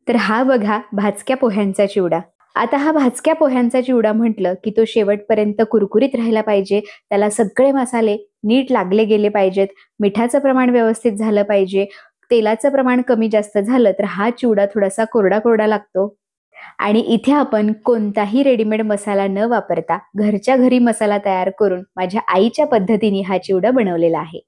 तर हा बघा भाजक्या पोह्यांचा चिवडा. आता हा भाजक्या पोह्यांचा चिवडा म्हटलं की तो शेवटपर्यंत कुरकुरीत राहिला पाहिजे. त्याला सगळे मसाले नीट लागले गेले पाहिजेत. मिठाचं प्रमाण व्यवस्थित झालं पाहिजे. तेलाचं प्रमाण कमी जास्त झालं तर हा चिवडा थोडासा कोरडा कोरडा लागतो. आणि इथे आपण कोणताही रेडीमेड मसाला न वापरता घरच्या घरी मसाला तयार करून माझ्या आईच्या पद्धतीने हा चिवडा बनवलेला आहे.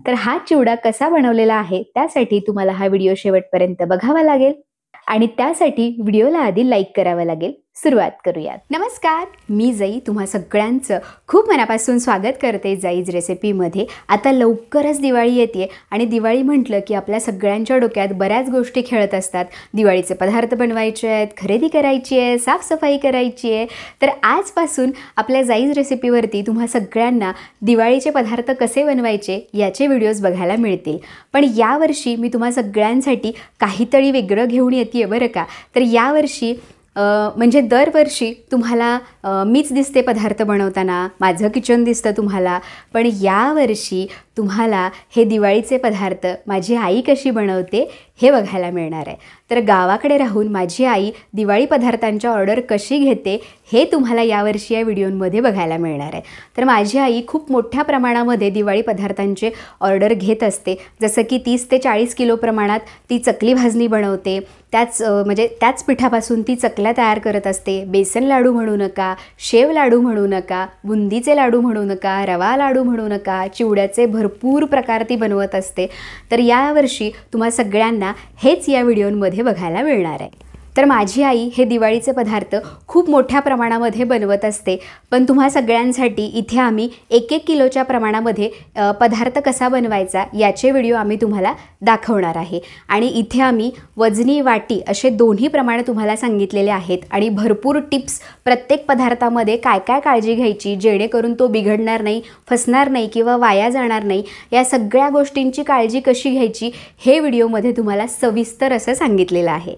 तर हा चिवडा कसा बनवलेला आहे त्यासाठी तुम्हाला हा व्हिडिओ शेवटपर्यंत बघावा लागेल आणि त्यासाठी व्हिडिओला आधी लाईक करावं लागेल. सुरुवात करूयात. नमस्कार, मी जाई तुम्हा सगळ्यांचं खूप मनापासून स्वागत करते जाईज रेसिपीमध्ये. आता लवकरच दिवाळी येते आणि दिवाळी म्हटलं की आपल्या सगळ्यांच्या डोक्यात बऱ्याच गोष्टी खेळत असतात. दिवाळीचे पदार्थ बनवायचे आहेत, खरेदी करायची आहे, साफसफाई करायची आहे. तर आजपासून आपल्या जाईज रेसिपीवरती तुम्हा सगळ्यांना दिवाळीचे पदार्थ कसे बनवायचे याचे व्हिडिओज बघायला मिळतील. पण यावर्षी मी तुम्हा सगळ्यांसाठी काहीतरी वेगळं घेऊन येते बरं का. तर यावर्षी म्हणजे दरवर्षी तुम्हाला मीच दिसते पदार्थ बनवताना, माझं किचन दिसतं तुम्हाला, पण यावर्षी तुम्हाला हे दिवाळीचे पदार्थ माझी आई कशी बनवते हे बघायला मिळणार आहे. तर गावाकडे राहून माझी आई दिवाळी पदार्थांच्या ऑर्डर कशी घेते हे तुम्हाला यावर्षी या व्हिडिओमध्ये बघायला मिळणार आहे. तर माझी आई खूप मोठ्या प्रमाणामध्ये दिवाळी पदार्थांचे ऑर्डर घेत असते. जसं की 30 ते 40 किलो प्रमाणात ती चकली भाजणी बनवते. त्याच पिठापासून ती चकल्या तयार करत असते. बेसन लाडू म्हणू नका, शेव लाडू म्हणू नका, बुंदीचे लाडू म्हणू नका, रवा लाडू म्हणू नका, चिवड्याचे भरपूर प्रकार ती बनवत असते. तर यावर्षी तुम्हा सगळ्यांना हेच या व्हिडिओमध्ये बघायला मिळणार आहे. तर माझी आई हे दिवाळीचे पदार्थ खूप मोठ्या प्रमाणामध्ये बनवत असते. पण तुम्हा सगळ्यांसाठी इथे आम्ही 1-1 किलोच्या प्रमाणामध्ये पदार्थ कसा बनवायचा याचे व्हिडिओ आम्ही तुम्हाला दाखवणार आहे. आणि इथे आम्ही वजनी वाटी असे दोन्ही प्रमाण तुम्हाला सांगितलेले आहेत आणि भरपूर टिप्स प्रत्येक पदार्थामध्ये काय काय काळजी घ्यायची जेणेकरून तो बिघडणार नाही, फसणार नाही किंवा वाया जाणार नाही, या सगळ्या गोष्टींची काळजी कशी घ्यायची हे व्हिडिओमध्ये तुम्हाला सविस्तर असं सांगितलेलं आहे.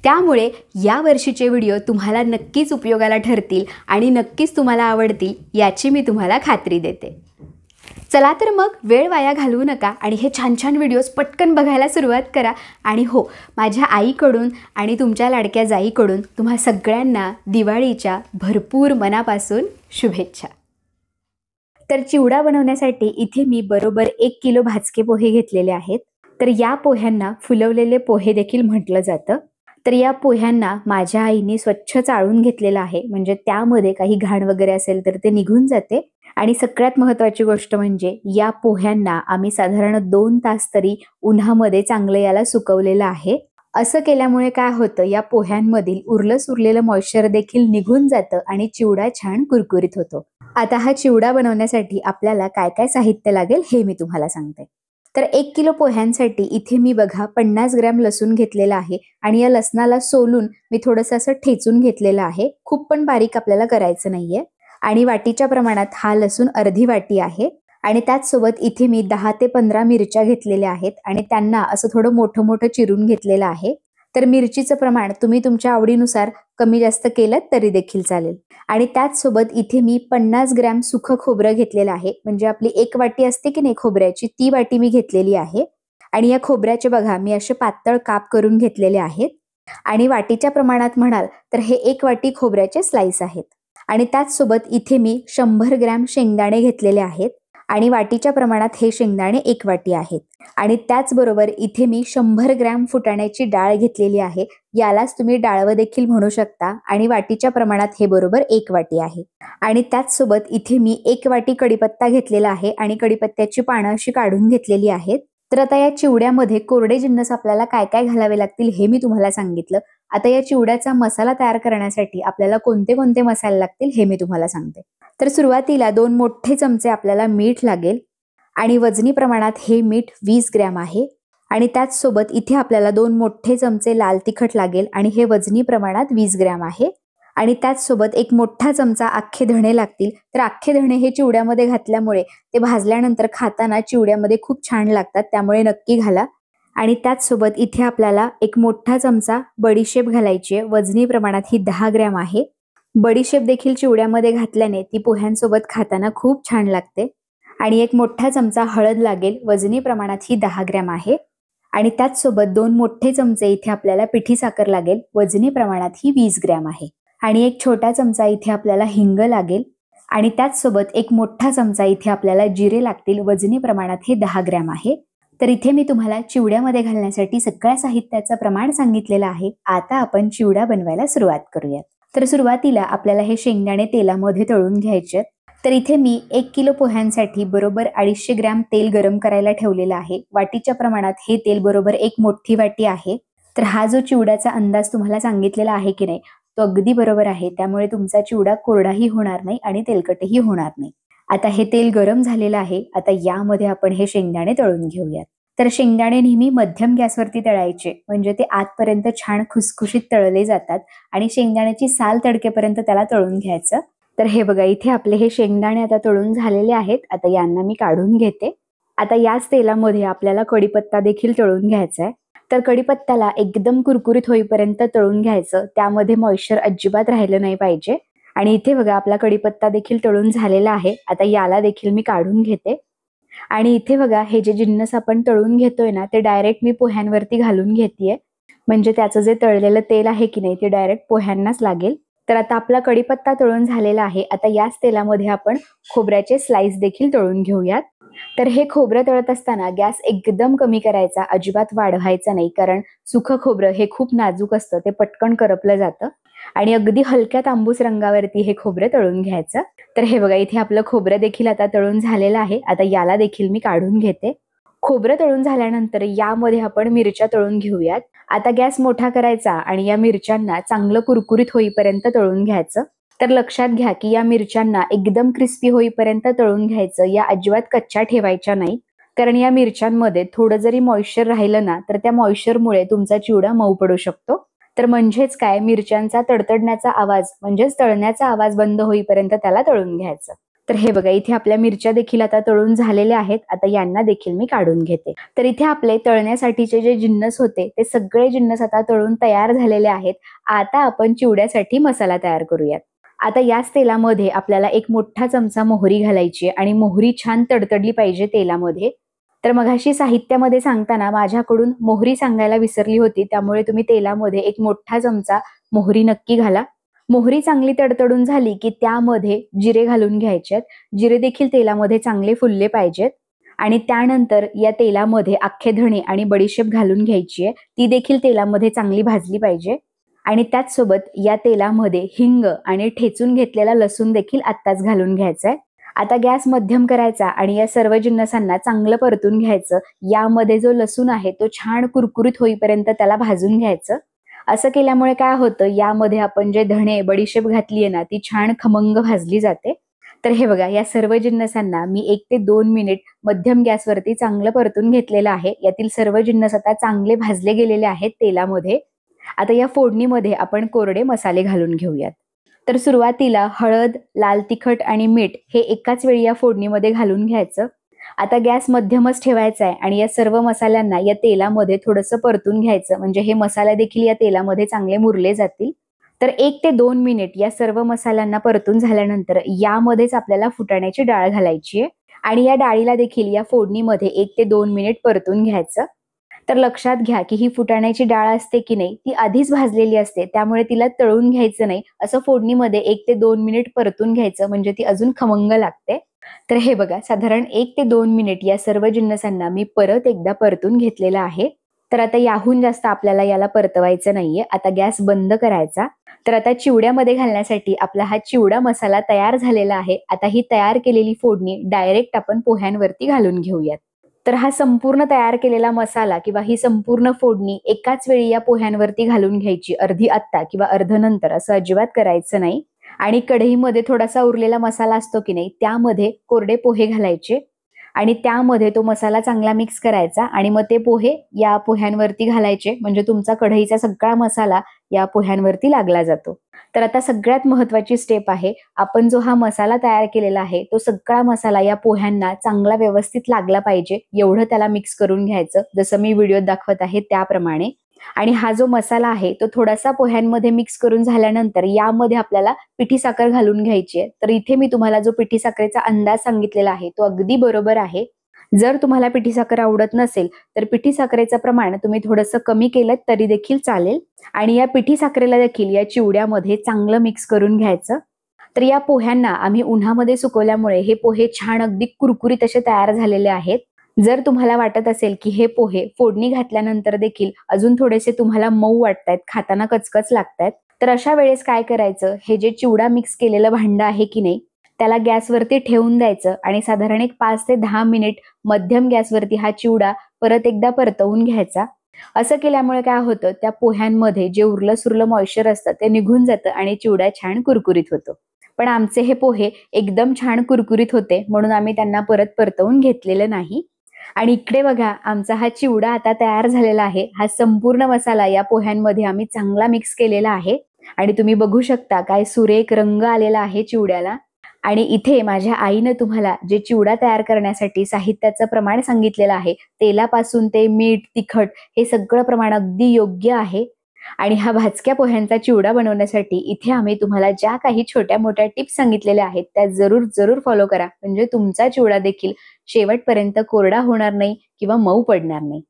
त्यामुळे या वर्षीचे व्हिडिओ तुम्हाला नक्कीच उपयोगाला ठरतील आणि नक्कीच तुम्हाला आवडतील याची मी तुम्हाला खात्री देते. चला तर मग वेळ वाया घालवू नका आणि हे छान छान व्हिडिओज पटकन बघायला सुरुवात करा. आणि हो, माझ्या आईकडून आणि तुमच्या लाडक्या जाईकडून तुम्हा सगळ्यांना दिवाळीच्या भरपूर मनापासून शुभेच्छा. तर चिवडा बनवण्यासाठी इथे मी बरोबर 1 किलो भाजके पोहे घेतलेले आहेत. तर या पोह्यांना फुलवलेले पोहे देखील म्हटलं जातं. तर या पोह्यांना माझ्या आईने स्वच्छ चाळून घेतलेलं आहे, म्हणजे त्यामध्ये काही घाण वगैरे असेल तर ते निघून जाते. आणि सगळ्यात महत्त्वाची गोष्ट म्हणजे या पोह्यांना आम्ही साधारण 2 तास तरी उन्हामध्ये चांगलं याला सुकवलेलं आहे. असं केल्यामुळे काय होतं, या पोह्यांमधील उरलेलं मॉइश्चर देखील निघून जातं आणि चिवडा छान कुरकुरीत होतो. आता हा चिवडा बनवण्यासाठी आपल्याला काय काय साहित्य लागेल हे मी तुम्हाला सांगते. तर 1 किलो पोह्यांसाठी इथे मी बघा 50 ग्रॅम लसूण घेतलेला आहे आणि या लसणाला सोलून मी थोडंसं असं ठेचून घेतलेलं आहे. खूप पण बारीक आपल्याला करायचं नाहीये. आणि वाटीच्या प्रमाणात हा लसूण अर्धी वाटी आहे. आणि त्याचसोबत इथे मी 10 ते 15 मिरच्या घेतलेल्या आहेत आणि त्यांना असं थोडं मोठं मोठं चिरून घेतलेलं आहे. तर मिरचीचं प्रमाण तुम्ही तुमच्या आवडीनुसार कमी जास्त केलं तरी देखील चालेल. आणि त्याचसोबत इथे मी 50 ग्रॅम सुखं खोबरं घेतलेलं आहे, म्हणजे आपली 1 वाटी असते की नाही खोबऱ्याची, ती वाटी मी घेतलेली आहे. आणि या खोबऱ्याचे बघा मी असे पातळ काप करून घेतलेले आहेत. आणि वाटीच्या प्रमाणात म्हणाल तर हे 1 वाटी खोबऱ्याचे स्लाइस आहेत. आणि त्याचसोबत इथे मी 100 ग्रॅम शेंगदाणे घेतलेले आहेत आणि वाटीच्या प्रमाणात हे शेंगदाणे 1 वाटी आहेत. आणि त्याचबरोबर इथे मी 100 ग्रॅम फुटाण्याची डाळ घेतलेली आहे. यालाच तुम्ही डाळवं देखील म्हणू शकता. आणि वाटीच्या प्रमाणात हे बरोबर 1 वाटी आहे. आणि त्याचसोबत इथे मी 1 वाटी कढीपत्ता घेतलेला आहे आणि कढीपत्त्याची पानं अशी काढून घेतलेली आहेत. तर आता या चिवड्यामध्ये कोरडे जिन्नस आपल्याला काय काय घालावे लागतील हे मी तुम्हाला सांगितलं. आता या चिवड्याचा मसाला तयार करण्यासाठी आपल्याला कोणते कोणते मसाले लागतील हे मी तुम्हाला सांगते. तर सुरुवातीला 2 मोठे चमचे आपल्याला मीठ लागेल आणि वजनी प्रमाणात हे मीठ 20 ग्रॅम आहे. आणि त्याचसोबत इथे आपल्याला 2 मोठे चमचे लाल तिखट लागेल आणि हे वजनी प्रमाणात 20 ग्रॅम आहे. आणि त्याचसोबत 1 मोठा चमचा अख्खे धणे लागतील. तर अख्खे धणे हे चिवड्यामध्ये घातल्यामुळे ते भाजल्यानंतर खाताना चिवड्यामध्ये खूप छान लागतात, त्यामुळे नक्की घाला. आणि त्याचसोबत इथे आपल्याला 1 मोठा चमचा बडीशेप घालायची आहे. वजनी प्रमाणात ही 10 ग्रॅम आहे. बडीशेप देखील चिवड्यामध्ये घातल्याने ती पोह्यांसोबत खाताना खूप छान लागते. आणि 1 मोठा चमचा हळद लागेल. वजनी प्रमाणात ही 10 ग्रॅम आहे. आणि त्याचसोबत 2 मोठे चमचे इथे आपल्याला पिठी साखर लागेल, वजनी प्रमाणात ही 20 ग्रॅम आहे. आणि एक छोटा चमचा इथे आपल्याला हिंग लागेल आणि त्याचसोबत एक मोठा चमचा इथे आपल्याला जिरे लागतील, वजनी प्रमाणात हे 10 ग्रॅम आहे. तर इथे मी तुम्हाला चिवड्यामध्ये घालण्यासाठी सगळ्या साहित्याचं प्रमाण सांगितलेलं आहे. आता आपण चिवडा बनवायला सुरुवात करूयात. तर सुरुवातीला आपल्याला हे शेंगदाणे तेलामध्ये तळून घ्यायचे. तर इथे मी 1 किलो पोह्यांसाठी बरोबर 250 ग्रॅम तेल गरम करायला ठेवलेलं आहे. वाटीच्या प्रमाणात हे तेल बरोबर 1 मोठी वाटी आहे. तर हा जो चिवड्याचा अंदाज तुम्हाला सांगितलेला आहे की नाही, तो अगदी बरोबर आहे. त्यामुळे तुमचा चिवडा कोरडाही होणार नाही आणि तेलकटही होणार नाही. आता हे तेल गरम झालेलं आहे. आता यामध्ये आपण हे शेंगदाणे तळून घेऊयात. तर शेंगदाणे नेहमी मध्यम गॅसवरती तळायचे, म्हणजे ते आतपर्यंत छान खुसखुशीत तळले जातात आणि शेंगदाण्याची साल तडकेपर्यंत त्याला तळून घ्यायचं. तर हे बघा, इथे आपले हे शेंगदाणे आता तळून झालेले आहेत. आता यांना मी काढून घेते. आता याच तेलामध्ये आपल्याला कढीपत्ता देखील तळून घ्यायचा आहे. तर कढीपत्त्याला एकदम कुरकुरीत होईपर्यंत तळून घ्यायचं. त्यामध्ये मॉइश्चर अजिबात राहिलं नाही पाहिजे. आणि इथे बघा, आपला कढीपत्ता देखील तळून झालेला आहे. आता याला देखील मी काढून घेते. आणि इथे बघा, हे जे जिन्नस आपण तळून घेतोय ना, ते डायरेक्ट मी पोह्यांवरती घालून घेतेय, म्हणजे त्याचं जे तळलेलं तेल आहे की नाही, ते डायरेक्ट पोह्यांनाच लागेल. तर आता आपला कढीपत्ता तळून झालेला आहे. आता याच तेलामध्ये आपण खोबऱ्याचे स्लाइस देखील तळून घेऊयात. तर हे खोबरं तळत असताना गॅस एकदम कमी करायचा, अजिबात वाढवायचा नाही, कारण सुखं खोबरं हे खूप नाजूक असतं, ते पटकन करपलं जातं. आणि अगदी हलक्या तांबूस रंगावरती हे खोबरं तळून घ्यायचं. तर हे बघा, इथे आपलं खोबरं देखील आता तळून झालेलं आहे. आता याला देखील मी काढून घेते. खोबरं तळून झाल्यानंतर यामध्ये आपण मिरच्या तळून घेऊयात. आता गॅस मोठा करायचा आणि या मिरच्यांना चांगलं कुरकुरीत होईपर्यंत तळून घ्यायचं. तर लक्षात घ्या की या मिरच्यांना एकदम क्रिस्पी होईपर्यंत तळून घ्यायचं, या अजिबात कच्च्या ठेवायच्या नाही. कारण या मिरच्यांमध्ये थोडं जरी मॉइश्चर राहिलं ना, तर त्या मॉइश्चरमुळे तुमचा चिवडा मऊ पडू शकतो. तर म्हणजेच काय, मिरच्यांचा तडतडण्याचा आवाज म्हणजेच तळण्याचा आवाज बंद होईपर्यंत त्याला तळून घ्यायचं. तर हे बघा, इथे आपल्या मिरच्या देखील आता तळून झालेल्या आहेत. आता यांना देखील मी काढून घेते. तर इथे आपले तळण्यासाठीचे जे जिन्नस होते, ते सगळे जिन्नस आता तळून तयार झालेले आहेत. आता आपण चिवड्यासाठी मसाला तयार करूयात. आता याच तेलामध्ये आपल्याला एक मोठा चमचा मोहरी घालायची आणि मोहरी छान तडतडली पाहिजे तेलामध्ये. तर मघाशी साहित्यामध्ये सांगताना माझ्याकडून मोहरी सांगायला विसरली होती, त्यामुळे तुम्ही तेलामध्ये एक मोठा चमचा मोहरी नक्की घाला. मोहरी चांगली तडतडून झाली की त्यामध्ये जिरे घालून घ्यायचे. जिरे देखील तेलामध्ये चांगले फुलले पाहिजेत. आणि त्यानंतर या तेलामध्ये अख्खे धणे आणि बडीशेप घालून घ्यायची आहे. ती देखील तेलामध्ये चांगली भाजली पाहिजे. आणि त्याचसोबत या तेलामध्ये हिंग आणि ठेचून घेतलेला लसूण देखील आत्ताच घालून घ्यायचा आहे. आता गॅस मध्यम करायचा आणि या सर्व जिन्नसांना चांगलं परतून घ्यायचं. यामध्ये जो लसूण आहे तो छान कुरकुरीत होईपर्यंत त्याला भाजून घ्यायचं. असं केल्यामुळे काय होतं, यामध्ये आपण जे धणे बडीशेप घातली आहे ना, ती छान खमंग भाजली जाते. तर हे बघा, या सर्व जिन्नसांना मी 1 ते 2 मिनिट मध्यम गॅसवरती चांगलं परतून घेतलेलं आहे. यातील सर्व जिन्नस आता चांगले भाजले गेलेले आहेत तेलामध्ये. आता या फोडणीमध्ये आपण कोरडे मसाले घालून घेऊयात. तर सुरुवातीला हळद, लाल तिखट आणि मीठ हे एकाच वेळी या फोडणीमध्ये घालून घ्यायचं. आता गॅस मध्यमच ठेवायचा आहे आणि या सर्व मसाल्यांना या तेलामध्ये थोडंसं परतून घ्यायचं, म्हणजे हे मसाले देखील या तेलामध्ये चांगले मुरले जातील. तर 1 ते 2 मिनिट या सर्व मसाल्यांना परतून झाल्यानंतर यामध्येच आपल्याला फुटाण्याची डाळ घालायची आहे आणि या डाळीला देखील या फोडणीमध्ये 1 ते 2 मिनिट परतून घ्यायचं. तर लक्षात घ्या की ही फुटाण्याची डाळ असते की नाही, ती आधीच भाजलेली असते, त्यामुळे तिला तळून घ्यायचं नाही. असं फोडणीमध्ये 1 ते 2 मिनिट परतून घ्यायचं, म्हणजे ती अजून खमंग लागते. तर हे बघा, साधारण 1 ते 2 मिनिट या सर्व जिन्नसांना मी परत एकदा परतून घेतलेला आहे. तर आता याहून जास्त आपल्याला याला परतवायचं नाहीये. आता गॅस बंद करायचा. तर आता चिवड्यामध्ये घालण्यासाठी आपला हा चिवडा मसाला तयार झालेला आहे. आता ही तयार केलेली फोडणी डायरेक्ट आपण पोह्यांवरती घालून घेऊयात. तर हा संपूर्ण तयार केलेला मसाला किंवा ही संपूर्ण फोडणी एकाच वेळी या पोह्यांवरती घालून घ्यायची. अर्धी आत्ता किंवा अर्ध नंतर असं अजिबात करायचं नाही. आणि कढईमध्ये थोडासा उरलेला मसाला असतो की नाही, त्यामध्ये कोरडे पोहे घालायचे आणि त्यामध्ये तो मसाला चांगला मिक्स करायचा आणि मग ते पोहे या पोह्यांवरती घालायचे, म्हणजे तुमचा कढईचा सगळा मसाला या पोह्यांवरती लागला जातो. तर आता सगळ्यात महत्त्वाची स्टेप आहे, आपण जो हा मसाला तयार केलेला आहे तो सगळा मसाला या पोह्यांना चांगला व्यवस्थित लागला पाहिजे, एवढं त्याला मिक्स करून घ्यायचं, जसं मी व्हिडिओत दाखवत आहे त्याप्रमाणे. आणि हा जो मसाला आहे तो थोडासा पोह्यांमध्ये मिक्स करून झाल्यानंतर यामध्ये आपल्याला पिठी साखर घालून घ्यायची आहे. तर इथे मी तुम्हाला जो पिठी साखरेचा अंदाज सांगितलेला आहे तो अगदी बरोबर आहे. जर तुम्हाला पिठी साखर आवडत नसेल तर पिठी साखरेचं प्रमाण तुम्ही थोडंसं कमी केलं तरी देखील चालेल आणि या पिठी साखरेला देखील या चिवड्यामध्ये चांगलं मिक्स करून घ्यायचं। तर या पोह्यांना आम्ही उन्हामध्ये सुकवल्यामुळे हे पोहे छान अगदी कुरकुरीत असे तयार झालेले आहेत। जर तुम्हाला वाटत असेल की हे पोहे फोडणी घातल्यानंतर देखील अजून थोडेसे तुम्हाला मऊ वाटतायत, खाताना कचकच लागतायत, तर अशा वेळेस काय करायचं, हे जे चिवडा मिक्स केलेलं भांडं आहे की नाही त्याला गॅसवरती ठेवून द्यायचं आणि साधारण एक 5 ते 10 मिनिट मध्यम गॅसवरती हा चिवडा परत एकदा परतवून घ्यायचा। असं केल्यामुळे काय होतं, त्या पोह्यांमध्ये जे उरलं सुरलं मॉइश्चर असतं ते निघून जातं आणि चिवडा छान कुरकुरीत होतो। पण आमचे हे पोहे एकदम छान कुरकुरीत होते म्हणून आम्ही त्यांना परत परतवून घेतलेलं नाही। आणि इकडे बघा, आमचा हा चिवडा आता तयार झालेला आहे। हा संपूर्ण मसाला या पोह्यांमध्ये आम्ही चांगला मिक्स केलेला आहे आणि तुम्ही बघू शकता काय सुरेख रंग आलेला आहे चिवड्याला। आणि इथे माझ्या आईने तुम्हाला जे चिवडा तयार करण्यासाठी साहित्याचं प्रमाण सांगितलेलं आहे, तेलापासून ते मीठ, तिखट हे सगळं प्रमाण अगदी योग्य आहे। आणि हा भाजक्या पोह्यांचा चिवडा बनवण्यासाठी इथे आम्ही तुम्हाला ज्या काही छोट्या-मोठ्या टिप्स सांगितलेल्या आहेत त्या जरूर फॉलो करा, म्हणजे तुमचा चिवडा देखील शेवटपर्यंत कोरडा होणार नाही किंवा मऊ पडणार नाही।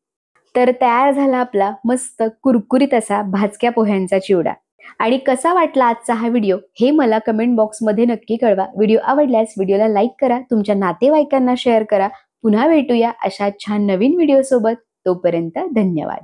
तर तयार झाला आपला मस्त कुरकुरीत असा भाजक्या पोह्यांचा चिवडा। आणि कसा वाटला आजचा हा व्हिडिओ हे मला कमेंट बॉक्समध्ये नक्की कळवा। व्हिडिओ आवडल्यास व्हिडिओला लाईक करा, तुमच्या नातेवाईकांना शेअर करा। पुन्हा भेटूया अशा छान नवीन व्हिडिओ सोबत। तोपर्यंत धन्यवाद।